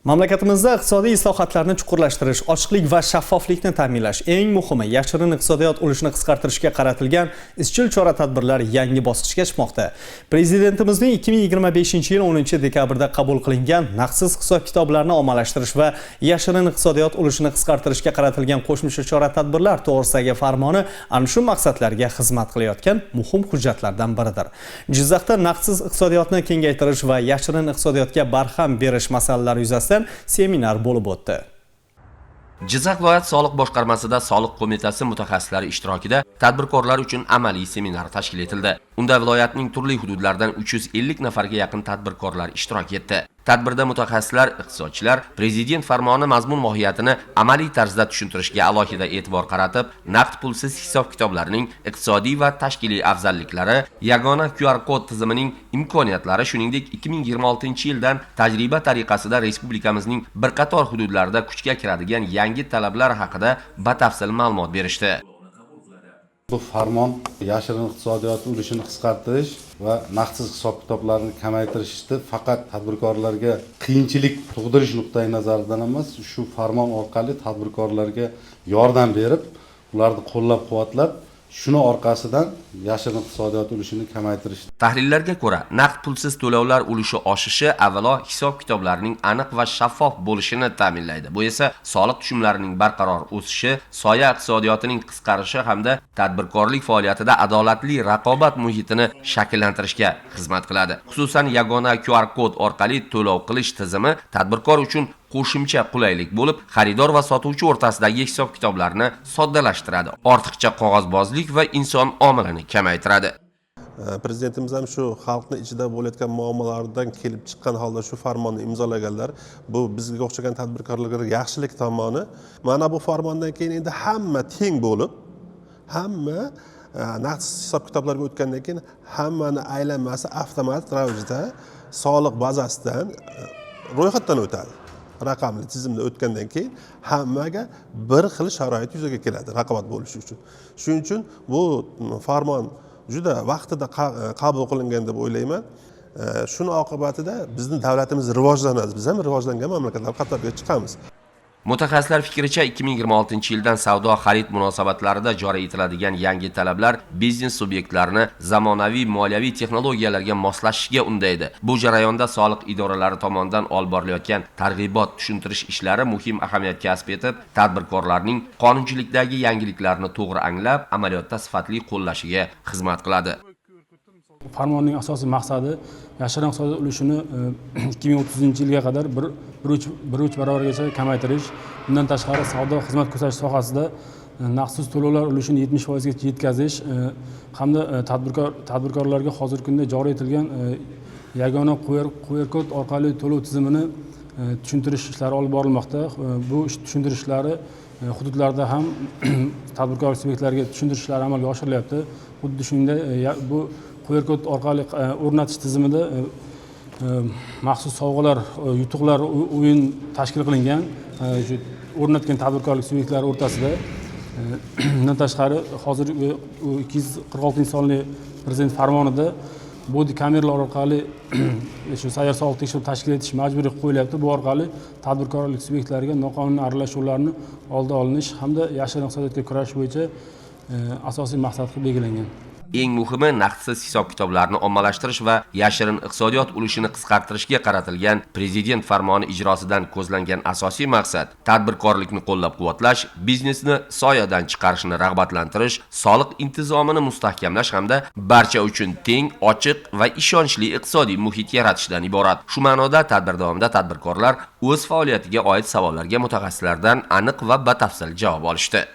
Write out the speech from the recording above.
Mamlakatimizda iqtisodiy islohotlarni chuqurlashtirish, ochiqlik va shaffoflikni ta'minlash, eng muhimi yashirin iqtisodiyot ulushini qisqartirishga qaratilgan izchil chora-tadbirlar yangi bosqichga chiqmoqda. Prezidentimizning 2025-yil 10-dekabrda qabul qilingan naqdsiz hisob-kitoblarni ommalashtirish va yashirin iqtisodiyot ulushini qisqartirishga qaratilgan qo'shimcha chora-tadbirlar to'g'risidagi farmoni ana shu maqsadlarga xizmat qilayotgan muhim hujjatlardan biridir. Jizzaxda naqdsiz iqtisodiyotni kengaytirish va yashirin iqtisodiyotga barham berish masalalari yuzasidan seminar bo'lib o'tdi. Jizzax viloyat soliq boshqarmasida soliq qo'mitasi mutaxassislari ishtirokida tadbirkorlar uchun amaliy seminar tashkil etildi. Unda viloyatning turli hududlaridan 350 nafarga yaqin tadbirkorlar ishtirok etdi. Tadbirda mutaxassislar, iqtisodchilar prezident farmoni mazmun mohiyatini amaliy tarzda tushuntirishga alohida e'tibor qaratib, naqd pulsiz hisob-kitoblarning iqtisodiy va tashkiliy afzalliklari, yagona QR kod tizimining imkoniyatlari, shuningdek 2026-yildan tajriba tariqasida respublikamizning bir qator hududlarida kuchga kiradigan yangi talablar haqida batafsil ma'lumot berishdi. Bu farmon yashirin iqtisodiyot ulushini qisqartirish va naqdsiz hisob-kitoblarni kamaytirishni faqat tadbirkorlarga qiyinchilik tug'dirish nuqtai nazaridan emas, shu farmon orqali tadbirkorlarga yordam berib, ularni qo'llab-quvvatlab, shuni orqasidan yashirin iqtisodiyot ulushini kamaytirish. Tahlillarga ko'ra, naqd pulsiz to'lovlar ulushi oshishi avvalo hisob-kitoblarning aniq va shaffof bo'lishini ta'minlaydi. Bu esa soliq tushumlarining barqaror o'sishi, soya iqtisodiyotining qisqarishi hamda tadbirkorlik faoliyatida adolatli raqobat muhitini shakllantirishga xizmat qiladi. Xususan, yagona QR kod orqali to'lov qilish tizimi tadbirkor uchun qo'shimcha qulaylik bo'lib, xaridor va sotuvchi o'rtasidagi hisob-kitoblarni soddalashtiradi, ortiqcha qog'ozbozlik va inson omilini kamaytiradi. Prezidentimiz ham shu xalqning ichida bo'layotgan muammolardan kelib chiqqan holda shu farmonni imzolaganlar. Bu bizga o'xshagan tadbirkorlarga yaxshilik tomoni. Mana bu farmondan keyin endi hamma teng bo'lib, hamma naqd hisob-kitoblarga o'tgandan keyin hammani aylanmasi avtomatik ravishda soliq bazasidan ro'yxatdan o'tadi. Raqamli tizimda o'tgandan keyin hammaga bir xil sharoit yuzaga keladi raqobat bo'lishi uchun. Shuning uchun bu farmon juda vaqtida qabul qilingan deb o'ylayman. Shuni oqibatida bizning davlatimiz rivojlanadi. Biz ham rivojlangan mamlakatlar qatoriga chiqamiz. Mutaxassislar fikricha 2026-yildan savdo-xarid munosabatlarida joriy etiladigan yangi talablar biznes subyektlarini zamonaviy moliyaviy texnologiyalarga moslashishiga undaydi. Bu jarayonda soliq idoralari tomonidan olib borilayotgan targ'ibot, tushuntirish ishlari muhim ahamiyat kasb etib, tadbirkorlarning qonunchilikdagi yangiliklarni to'g'ri anglab, amaliyotda sifatli qo'llashiga xizmat qiladi. Farmonning asosiy maqsadi yashirin iqtisodiyot ulushini 2030-yilga qadar 1,3 barobargacha kamaytirish. Bundan tashqari savdo xizmat ko'rsatish sohasida naqdsiz to'lovlar ulushini 70% ga yetkazish hamda tadbirkorlarga hozirgi kunda joriy etilgan yagona QR kod orqali to'lov tizimini tushuntirish ishlari olib borilmoqda. Bu tushuntirish ishlari hududlarda ham tadbirkorlik subyektlariga tushuntirish ishlari amalga oshirilyapti. Xuddi shuningdek bu QR kod orqali o'rnatish tizimida maxsus sovg'alar, yutuqlar o'yin tashkil qilingan o'rnatgan tadbirkorlik subyektlari o'rtasida. Bundan tashqari hozir 246-sonli prezident farmonida bodi kameralar orqali shu sayyor soliq tekshiruv tashkil etish majburiy qo'yilyapti. Bu orqali tadbirkorlik subyektlariga noqonuniy aralashuvlarni oldi olinish hamda yashirin iqtisodiyotga kurash bo'yicha asosiy maqsad qilib belgilangan. Eng muhimi naqdsiz hisob-kitoblarni ommalashtirish va yashirin iqtisodiyot ulushini qisqartirishga qaratilgan prezident farmoni ijrosidan ko'zlangan asosiy maqsad tadbirkorlikni qo'llab-quvvatlash, biznesni soyadan chiqarishni rag'batlantirish, soliq intizomini mustahkamlash hamda barcha uchun teng, ochiq va ishonchli iqtisodiy muhit yaratishdan iborat. Shu ma'noda tadbir davomida tadbirkorlar o'z faoliyatiga oid savollarga mutaxassislardan aniq va batafsil javob olishdi.